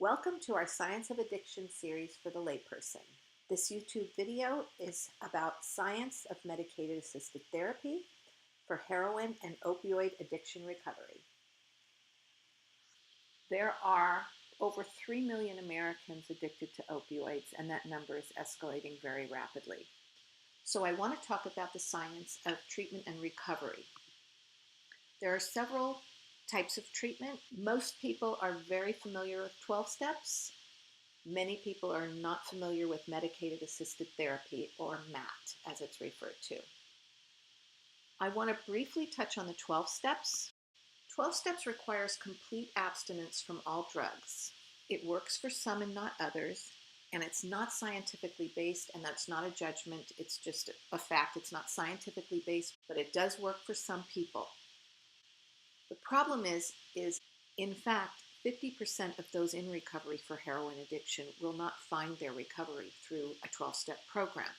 Welcome to our Science of Addiction series for the layperson. This YouTube video is about science of medicated assisted therapy for heroin and opioid addiction recovery. There are over 3 million Americans addicted to opioids, and that number is escalating very rapidly. So I want to talk about the science of treatment and recovery. There are several types of treatment. Most people are very familiar with 12 steps. Many people are not familiar with medicated assisted therapy, or MAT as it's referred to. I want to briefly touch on the 12 steps. 12 steps requires complete abstinence from all drugs. It works for some and not others, and it's not scientifically based, and that's not a judgment. It's just a fact. It's not scientifically based, but it does work for some people. The problem is in fact, 50% of those in recovery for heroin addiction will not find their recovery through a 12-step program.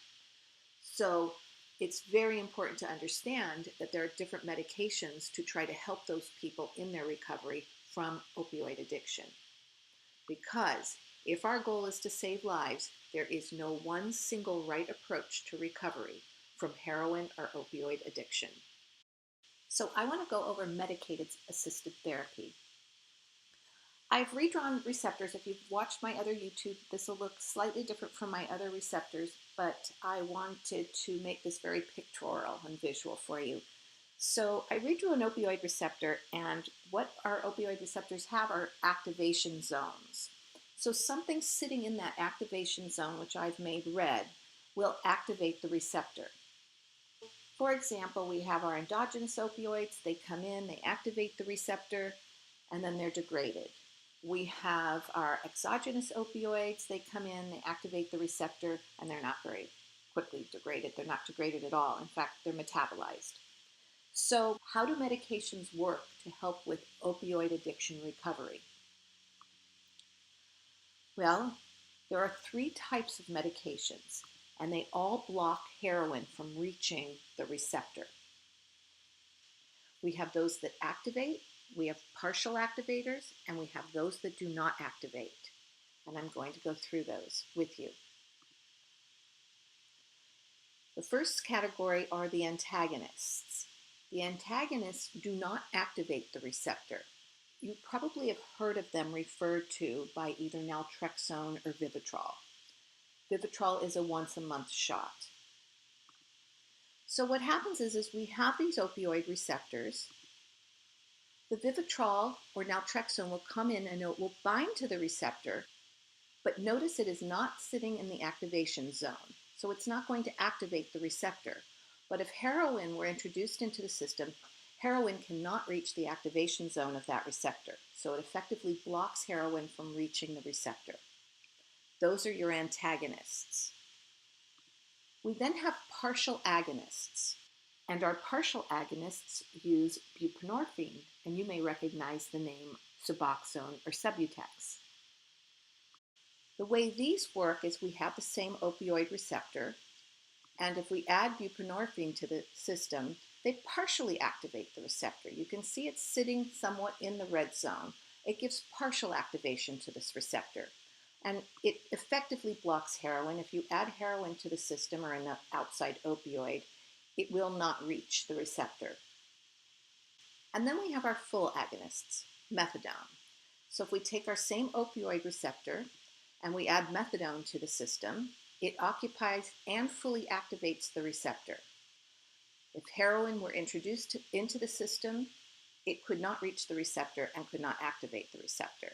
So it's very important to understand that there are different medications to try to help those people in their recovery from opioid addiction. Because if our goal is to save lives, there is no one single right approach to recovery from heroin or opioid addiction. So I want to go over medicated assisted therapy. I've redrawn receptors. If you've watched my other YouTube, this will look slightly different from my other receptors, but I wanted to make this very pictorial and visual for you. So I redrew an opioid receptor, and what our opioid receptors have are activation zones. So something sitting in that activation zone, which I've made red, will activate the receptor. For example, we have our endogenous opioids. They come in, they activate the receptor, and then they're degraded. We have our exogenous opioids. They come in, they activate the receptor, and they're not very quickly degraded. They're not degraded at all. In fact, they're metabolized. So how do medications work to help with opioid addiction recovery? Well, there are 3 types of medications, and they all block heroin from reaching the receptor. We have those that activate, we have partial activators, and we have those that do not activate. And I'm going to go through those with you. The first category are the antagonists. The antagonists do not activate the receptor. You probably have heard of them referred to by either naltrexone or Vivitrol. Vivitrol is a once-a-month shot. So what happens is we have these opioid receptors. The Vivitrol or naltrexone will come in and it will bind to the receptor, but notice it is not sitting in the activation zone. So it's not going to activate the receptor. But if heroin were introduced into the system, heroin cannot reach the activation zone of that receptor. So it effectively blocks heroin from reaching the receptor. Those are your antagonists. We then have partial agonists, and our partial agonists use buprenorphine, and you may recognize the name Suboxone or Subutex. The way these work is we have the same opioid receptor, and if we add buprenorphine to the system, they partially activate the receptor. You can see it's sitting somewhat in the red zone. It gives partial activation to this receptor, and it effectively blocks heroin. If you add heroin to the system or an outside opioid, it will not reach the receptor. And then we have our full agonists, methadone. So if we take our same opioid receptor and we add methadone to the system, it occupies and fully activates the receptor. If heroin were introduced into the system, it could not reach the receptor and could not activate the receptor.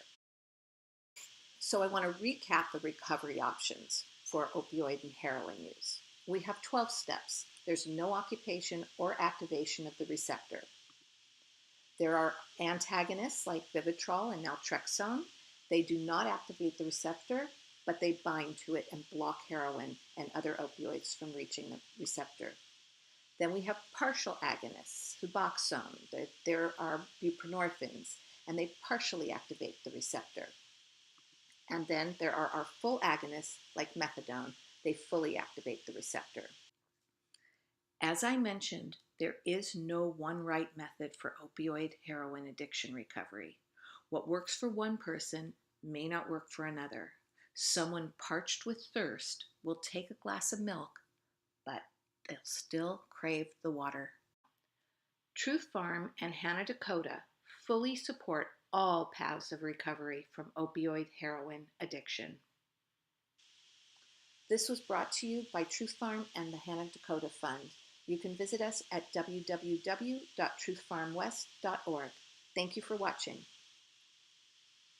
So I want to recap the recovery options for opioid and heroin use. We have 12 steps. There's no occupation or activation of the receptor. There are antagonists like Vivitrol and naltrexone. They do not activate the receptor, but they bind to it and block heroin and other opioids from reaching the receptor. Then we have partial agonists, Suboxone. There are buprenorphines, and they partially activate the receptor. And then there are our full agonists, like methadone. They fully activate the receptor. As I mentioned, there is no one right method for opioid heroin addiction recovery. What works for one person may not work for another. Someone parched with thirst will take a glass of milk, but they'll still crave the water. Truth Farm and Hannah Dakota fully support all paths of recovery from opioid heroin addiction. This was brought to you by Truth Farm and the Hannah Dakota Fund. You can visit us at www.truthfarmwest.org. Thank you for watching.